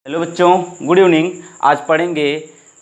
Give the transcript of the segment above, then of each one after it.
Hello बच्चों, good evening. आज पढ़ेंगे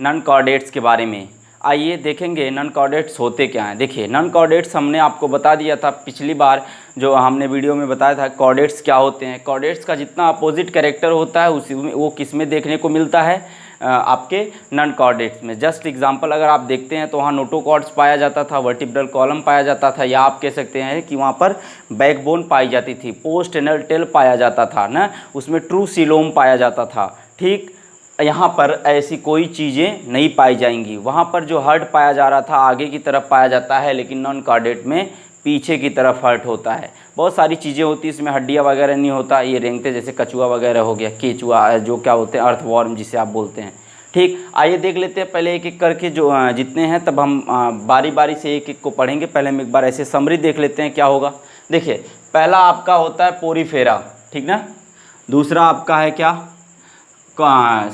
नॉन कॉर्डेट्स के बारे में। आइए देखेंगे नॉन कॉर्डेट्स होते क्या हैं। देखिए, नॉन कॉर्डेट्स हमने आपको बता दिया था पिछली बार, जो हमने वीडियो में बताया था कॉर्डेट्स क्या होते हैं। कॉर्डेट्स का जितना अपोजिट कैरेक्टर होता है उसी में वो किस में देखने को मिलता है, आपके नॉन कॉर्डेट्स में। जस्ट एग्जांपल अगर आप देखते हैं तो वहाँ नोटोकॉर्ड्स पाया जाता था, वर्टिब्रल कॉलम पाया जाता था, या आप कह सकते हैं कि वहाँ पर बैकबोन पाई जाती थी, पोस्ट एनल टेल पाया जाता था ना, उसमें ट्रू सीलोम पाया जाता था। ठीक, यहाँ पर ऐसी कोई चीज़ें नहीं पाई जाएंगी। वहाँ पर जो हर्ट पाया जा रहा था आगे की तरफ पाया जाता है, लेकिन नॉन कॉर्डेट में पीछे की तरफ हर्ट होता है। बहुत सारी चीज़ें होती हैं इसमें, हड्डियाँ वगैरह नहीं होता। ये रेंगते जैसे कछुआ वगैरह हो गया, केचुआ जो क्या होते हैं, अर्थवॉर्म जिसे आप बोलते हैं। ठीक, आइए देख लेते हैं पहले एक एक करके जो जितने हैं, तब हम बारी बारी से एक एक को पढ़ेंगे। पहले हम एक बार ऐसे समरी देख लेते हैं क्या होगा। देखिए, पहला आपका होता है पोरीफेरा, ठीक ना। दूसरा आपका है क्या,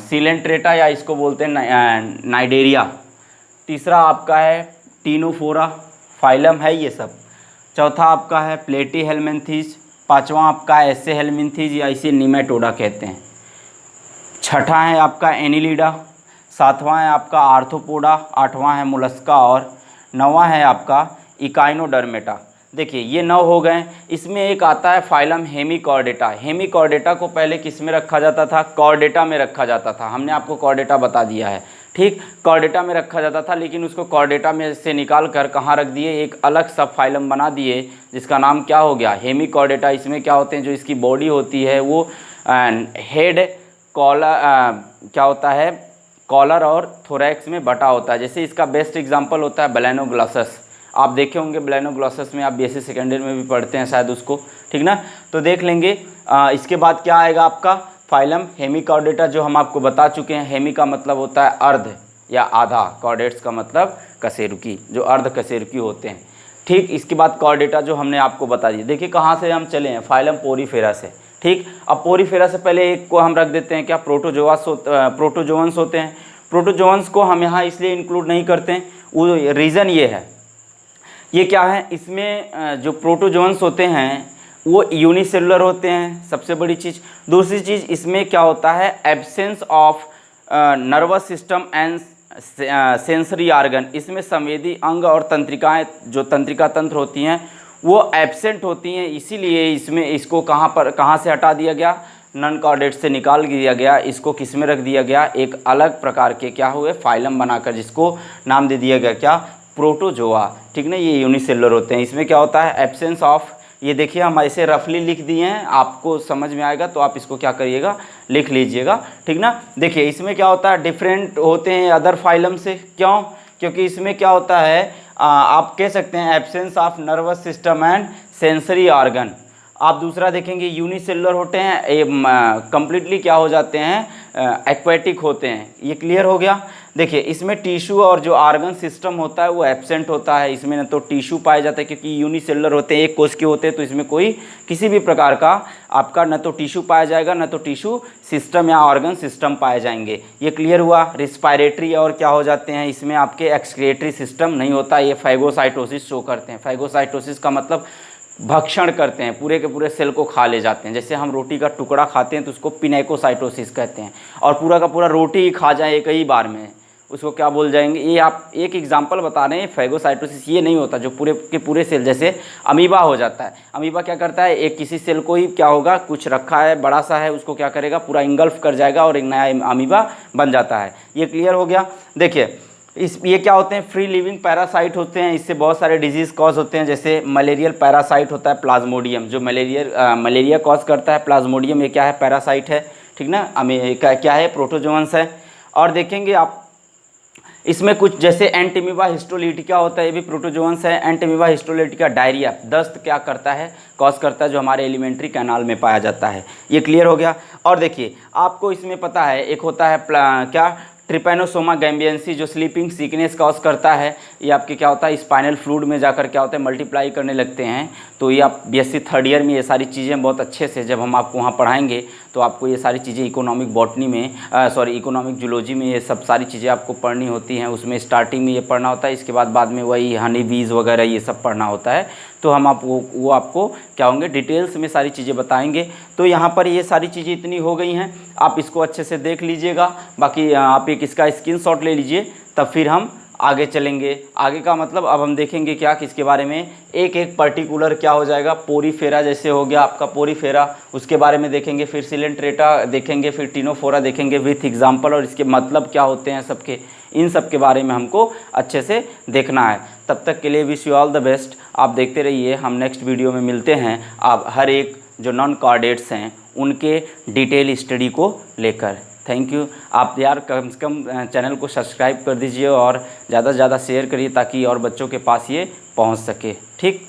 सिलेंट्रेटा या इसको बोलते हैं नाइडेरिया। तीसरा आपका है टीनोफोरा, फाइलम है ये सब। चौथा आपका है प्लेटीहेल्मिन्थीस। पांचवा आपका है एसे हेल्मिन्थीस या इसे निमेटोडा कहते हैं। छठा है आपका एनिलिडा। सातवां है आपका आर्थ्रोपोडा। आठवां है मोलस्का। और नौवां है आपका इकाइनोडर्मेटा। देखिए, ये 9 हो गए। इसमें एक आता है फाइलम हेमिकॉर्डेटा। हेमिकॉर्डेटा को पहले किस में रखा जाता था, कॉर्डेटा में रखा जाता था। हमने आपको कॉर्डेटा बता दिया है। ठीक, कॉर्डेटा में रखा जाता था, लेकिन उसको कॉर्डेटा में से निकाल कर कहाँ रख दिए, एक अलग सब फाइलम बना दिए जिसका नाम क्या हो गया, हेमिकॉर्डेटा। इसमें क्या होते हैं, जो इसकी बॉडी होती है वो हेड, कॉलर, क्या होता है, कॉलर और थोरैक्स में बटा होता है। जैसे इसका बेस्ट एग्जांपल होता है ब्लेनोग्लॉसस। आप देखे होंगे ब्लेनोग्लॉसस में, आप बीएससी सेकेंड ईयर में भी पढ़ते हैं शायद उसको, ठीक ना। तो देख लेंगे। इसके बाद क्या आएगा आपका फाइलम हेमिकॉर्डेटा, जो हम आपको बता चुके हैं। हेमी का मतलब होता है अर्ध या आधा, कॉर्डेट्स का मतलब कशेरुकी, जो अर्ध कशेरुकी होते हैं। ठीक, इसके बाद कॉर्डेटा जो हमने आपको बता दिया। देखिए कहाँ से हम चले हैं, फाइलम पोरीफेरा से। ठीक, अब पोरीफेरा से पहले एक को हम रख देते हैं क्या, प्रोटोजोअन्स होते हैं। प्रोटोजोअन्स को हम यहाँ इसलिए इंक्लूड नहीं करते हैं, वो रीज़न ये है, ये क्या है, इसमें जो प्रोटोजोअन्स होते हैं वो यूनिसेलुलर होते हैं, सबसे बड़ी चीज़। दूसरी चीज़, इसमें क्या होता है, absence of nervous system and sensory organ. इसमें संवेदी अंग और तंत्रिकाएं, जो तंत्रिका तंत्र होती हैं वो एब्सेंट होती हैं। इसीलिए इसमें इसको कहाँ से हटा दिया गया, नॉन कॉर्डेट से निकाल दिया गया। इसको किस में रख दिया गया, एक अलग प्रकार के क्या हुए फाइलम बनाकर, जिसको नाम दे दिया गया क्या, प्रोटोजोआ। ठीक ना, ये यूनिसेलुलर होते हैं। इसमें क्या होता है, एब्सेंस ऑफ, ये देखिए हम ऐसे रफली लिख दिए हैं, आपको समझ में आएगा तो आप इसको क्या करिएगा, लिख लीजिएगा, ठीक ना। देखिए इसमें क्या होता है, डिफरेंट होते हैं अदर फाइलम से। क्यों, क्योंकि इसमें क्या होता है, आप कह सकते हैं absence of nervous system and sensory organ. आप दूसरा देखेंगे यूनिसेलुलर होते हैं, कंप्लीटली क्या हो जाते हैं, एक्वेटिक होते हैं। ये क्लियर हो गया। देखिए इसमें टिश्यू और जो ऑर्गन सिस्टम होता है वो एब्सेंट होता है। इसमें न तो टिश्यू पाया जाता है, क्योंकि यूनिसेलुलर होते हैं, एक कोश के होते हैं, तो इसमें कोई किसी भी प्रकार का आपका न तो टिश्यू पाया जाएगा, न तो टिश्यू सिस्टम या ऑर्गन सिस्टम पाए जाएंगे। ये क्लियर हुआ। रिस्पायरेटरी और क्या हो जाते हैं, इसमें आपके एक्सक्रिएटरी सिस्टम नहीं होता। ये फैगोसाइटोसिस शो करते हैं। फैगोसाइटोसिस का मतलब भक्षण करते हैं, पूरे के पूरे सेल को खा ले जाते हैं। जैसे हम रोटी का टुकड़ा खाते हैं तो उसको पिनेकोसाइटोसिस कहते हैं। और पूरा का पूरा रोटी ही खा जाए एक ही बार में, उसको क्या बोल जाएंगे। ये आप एक एग्जांपल बता रहे हैं। फैगोसाइटोसिस ये नहीं होता, जो पूरे के पूरे सेल, जैसे अमीबा हो जाता है। अमीबा क्या करता है, एक किसी सेल को ही क्या होगा, कुछ रखा है बड़ा सा है, उसको क्या करेगा, पूरा इंगल्फ कर जाएगा और एक नया अमीबा बन जाता है। ये क्लियर हो गया। देखिए ये क्या होते हैं, फ्री लिविंग पैरासाइट होते हैं। इससे बहुत सारे डिजीज़ कॉज होते हैं। जैसे मलेरियल पैरासाइट होता है प्लाज्मोडियम, जो मलेरिया कॉज करता है। प्लाज्मोडियम ये क्या है, पैरासाइट है, ठीक ना। क्या है, प्रोटोजोअन्स है। और देखेंगे आप इसमें कुछ, जैसे एंटीमीबा हिस्टोलिटिका होता है, ये भी प्रोटोजोअन्स है। एंटीमीबा हिस्टोलिटिका डायरिया, दस्त क्या करता है, कॉज करता है, जो हमारे एलिमेंट्री कैनाल में पाया जाता है। ये क्लियर हो गया। और देखिए आपको इसमें पता है, एक होता है क्या, ट्रिपैनोसोमा गैम्बियंसी, जो स्लीपिंग सिकनेस कॉज करता है। ये आपके क्या होता है, स्पाइनल फ्लूइड में जाकर क्या होता है, मल्टीप्लाई करने लगते हैं। तो ये आप बीएससी थर्ड ईयर में ये सारी चीज़ें बहुत अच्छे से, जब हम आपको वहाँ पढ़ाएंगे तो आपको ये सारी चीज़ें इकोनॉमिक बॉटनी में इकोनॉमिक जूलॉजी में ये सब सारी चीज़ें आपको पढ़नी होती हैं। उसमें स्टार्टिंग में ये पढ़ना होता है, इसके बाद में वही हनी बीज वगैरह ये सब पढ़ना होता है। तो हम वो आपको क्या होंगे, डिटेल्स में सारी चीज़ें बताएंगे। तो यहाँ पर ये सारी चीज़ें इतनी हो गई हैं, आप इसको अच्छे से देख लीजिएगा। बाकी आप एक इसका स्क्रीनशॉट ले लीजिए, तब फिर हम आगे चलेंगे। आगे का मतलब अब हम देखेंगे क्या, किसके बारे में, एक एक पर्टिकुलर क्या हो जाएगा, पोरीफेरा जैसे हो गया आपका पोरीफेरा, उसके बारे में देखेंगे। फिर सिलेंट्रेटा देखेंगे, फिर टिनोफोरा देखेंगे विथ एग्जांपल, और इसके मतलब क्या होते हैं सबके, इन सब के बारे में हमको अच्छे से देखना है। तब तक के लिए wish you all the best. आप देखते रहिए, हम नेक्स्ट वीडियो में मिलते हैं। आप हर एक जो नॉन कॉर्डेट्स हैं उनके डिटेल स्टडी को लेकर। Thank you. आप यार कम से कम चैनल को सब्सक्राइब कर दीजिए और ज़्यादा से ज़्यादा शेयर करिए ताकि और बच्चों के पास ये पहुंच सके। ठीक।